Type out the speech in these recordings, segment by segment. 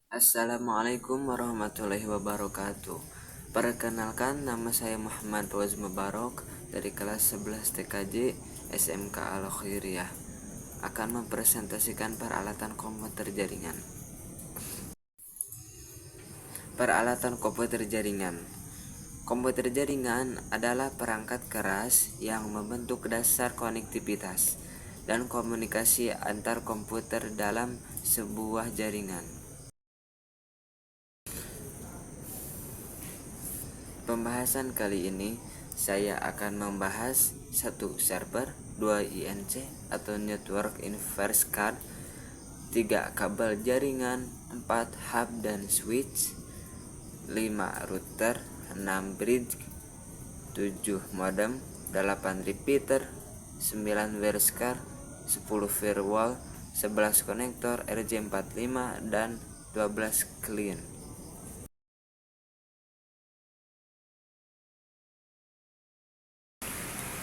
Assalamualaikum warahmatullahi wabarakatuh. Perkenalkan, nama saya Muhammad Fawaz Mubarok dari kelas 11 TKJ SMK Al-Khairiyah, akan mempresentasikan peralatan komputer jaringan. Peralatan komputer jaringan. Komputer jaringan adalah perangkat keras yang membentuk dasar konektivitas dan komunikasi antar komputer dalam sebuah jaringan. Pembahasan kali ini saya akan membahas 1. Server, 2. INC atau Network Inverse Card, 3. Kabel jaringan, 4. Hub dan switch, 5. Router, 6. Bridge, 7. Modem, 8. Repeater, 9. Wireless card, 10. Firewall, 11. Konektor RJ45 dan 12. Client.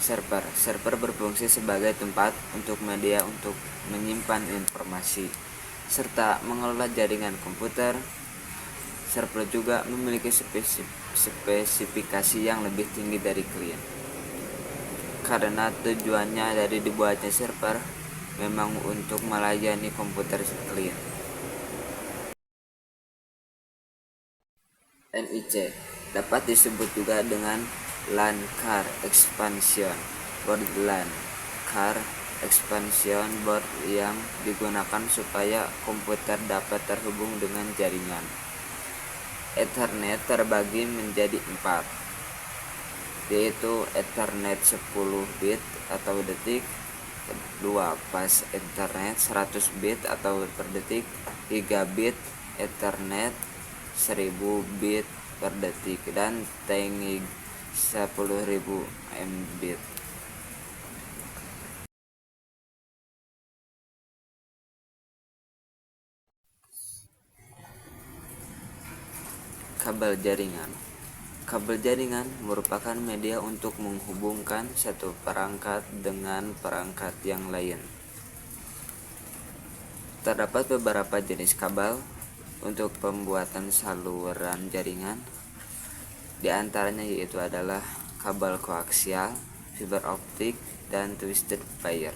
Server berfungsi sebagai tempat untuk media untuk menyimpan informasi serta mengelola jaringan komputer. Server juga memiliki spesifikasi yang lebih tinggi dari klien, karena tujuannya dari dibuatnya server memang untuk melayani komputer klien. NIC dapat disebut juga dengan LAN Card Expansion Board. LAN Card Expansion Board yang digunakan supaya komputer dapat terhubung dengan jaringan. Ethernet terbagi menjadi 4, yaitu Ethernet 10 bit atau detik, 2. Fast Ethernet 100 bit atau per detik, 3 bit Ethernet 1000 bit per detik, dan Tengig 10.000 Mbit. Kabel jaringan. Kabel jaringan merupakan media untuk menghubungkan satu perangkat dengan perangkat yang lain. Terdapat beberapa jenis kabel untuk pembuatan saluran jaringan. Di antaranya yaitu adalah kabel koaksial, fiber optik, dan twisted pair.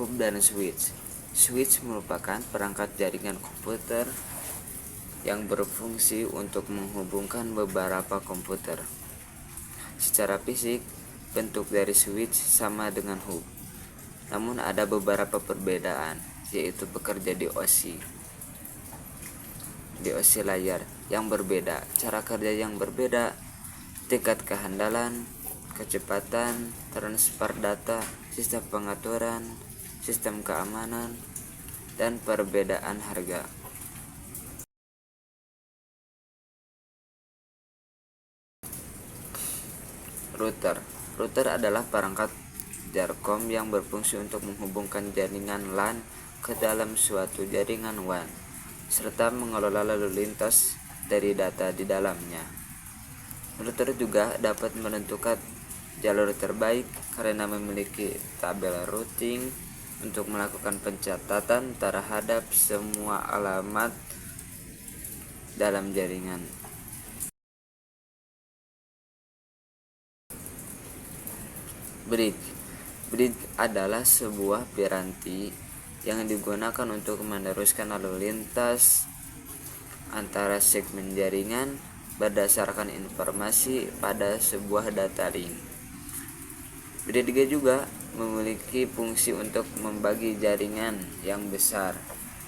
Hub dan switch. Switch merupakan perangkat jaringan komputer yang berfungsi untuk menghubungkan beberapa komputer. Secara fisik, bentuk dari switch sama dengan hub, namun ada beberapa perbedaan, yaitu bekerja di osi layar yang berbeda, cara kerja yang berbeda, tingkat kehandalan, kecepatan, transfer data, sistem pengaturan, sistem keamanan, dan perbedaan harga. Router adalah perangkat Jarcom yang berfungsi untuk menghubungkan jaringan LAN ke dalam suatu jaringan WAN serta mengelola lalu lintas dari data di dalamnya. Router juga dapat menentukan jalur terbaik karena memiliki tabel routing untuk melakukan pencatatan terhadap semua alamat dalam jaringan. Bridge adalah sebuah piranti yang digunakan untuk meneruskan lalu lintas antara segmen jaringan berdasarkan informasi pada sebuah data link. Bridge juga memiliki fungsi untuk membagi jaringan yang besar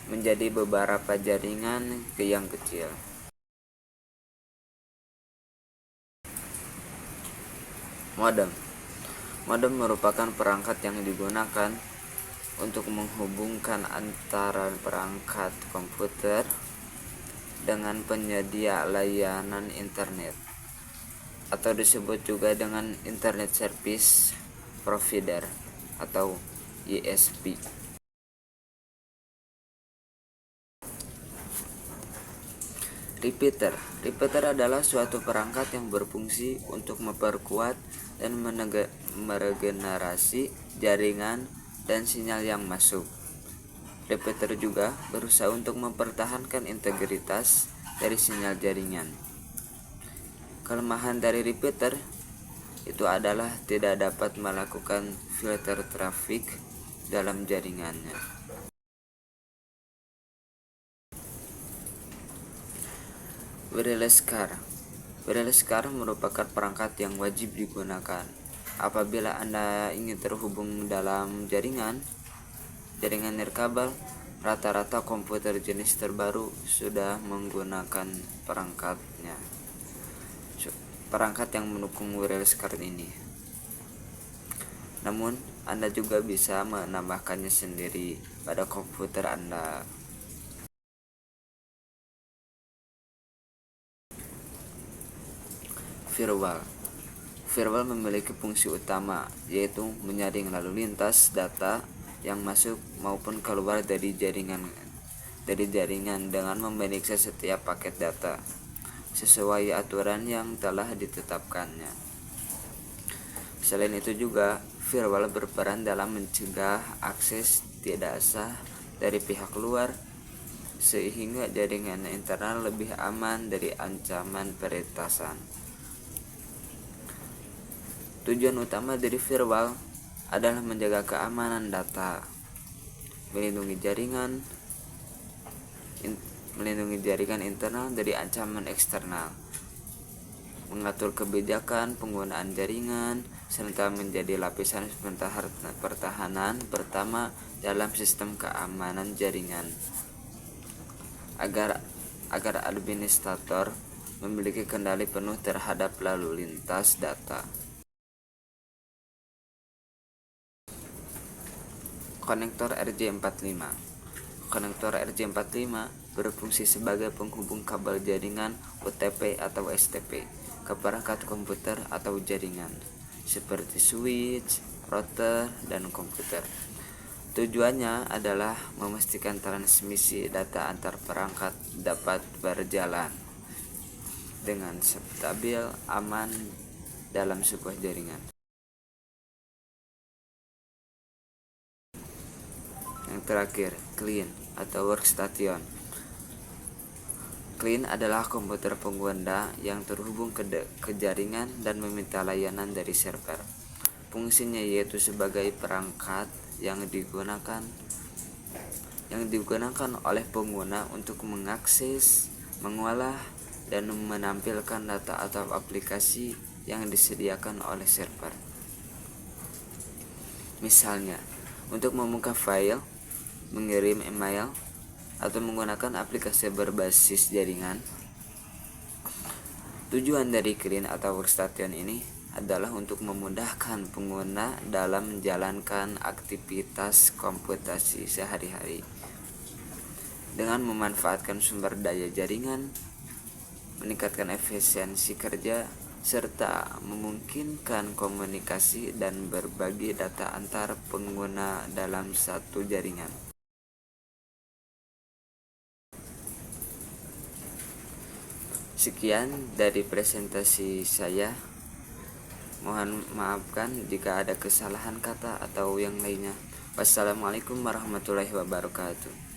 menjadi beberapa jaringan yang kecil. Modem merupakan perangkat yang digunakan untuk menghubungkan antara perangkat komputer dengan penyedia layanan internet, atau disebut juga dengan Internet Service Provider atau ISP. Repeater adalah suatu perangkat yang berfungsi untuk memperkuat dan meregenerasi jaringan dan sinyal yang masuk. Repeater juga berusaha untuk mempertahankan integritas dari sinyal jaringan. Kelemahan dari repeater itu adalah tidak dapat melakukan filter trafik dalam jaringannya. Wireless car. Wireless car merupakan perangkat yang wajib digunakan apabila Anda ingin terhubung dalam jaringan nirkabel. Rata-rata komputer jenis terbaru sudah menggunakan perangkat yang mendukung wireless card ini. Namun, Anda juga bisa menambahkannya sendiri pada komputer Anda. Firewall. Firewall memiliki fungsi utama, yaitu menyaring lalu lintas data yang masuk maupun keluar dari jaringan dengan memeriksa setiap paket data sesuai aturan yang telah ditetapkannya. Selain itu juga, firewall berperan dalam mencegah akses tidak sah dari pihak luar, sehingga jaringan internal lebih aman dari ancaman peretasan. Tujuan utama dari firewall adalah menjaga keamanan data, melindungi jaringan internal dari ancaman eksternal, mengatur kebijakan penggunaan jaringan, serta menjadi lapisan pertahanan pertama dalam sistem keamanan jaringan, agar administrator memiliki kendali penuh terhadap lalu lintas data. Konektor RJ45. Konektor RJ45 berfungsi sebagai penghubung kabel jaringan UTP atau STP ke perangkat komputer atau jaringan seperti switch, router, dan komputer. Tujuannya adalah memastikan transmisi data antar perangkat dapat berjalan dengan stabil, aman dalam sebuah jaringan. Yang terakhir, client atau workstation. Client adalah komputer pengguna yang terhubung ke jaringan dan meminta layanan dari server. Fungsinya yaitu sebagai perangkat yang digunakan oleh pengguna untuk mengakses, mengolah, dan menampilkan data atau aplikasi yang disediakan oleh server. Misalnya, untuk membuka file, mengirim email, atau menggunakan aplikasi berbasis jaringan. Tujuan dari client atau workstation ini adalah untuk memudahkan pengguna dalam menjalankan aktivitas komputasi sehari-hari dengan memanfaatkan sumber daya jaringan, meningkatkan efisiensi kerja, serta memungkinkan komunikasi dan berbagi data antar pengguna dalam satu jaringan. Sekian dari presentasi saya. Mohon maafkan jika ada kesalahan kata atau yang lainnya. Wassalamualaikum warahmatullahi wabarakatuh.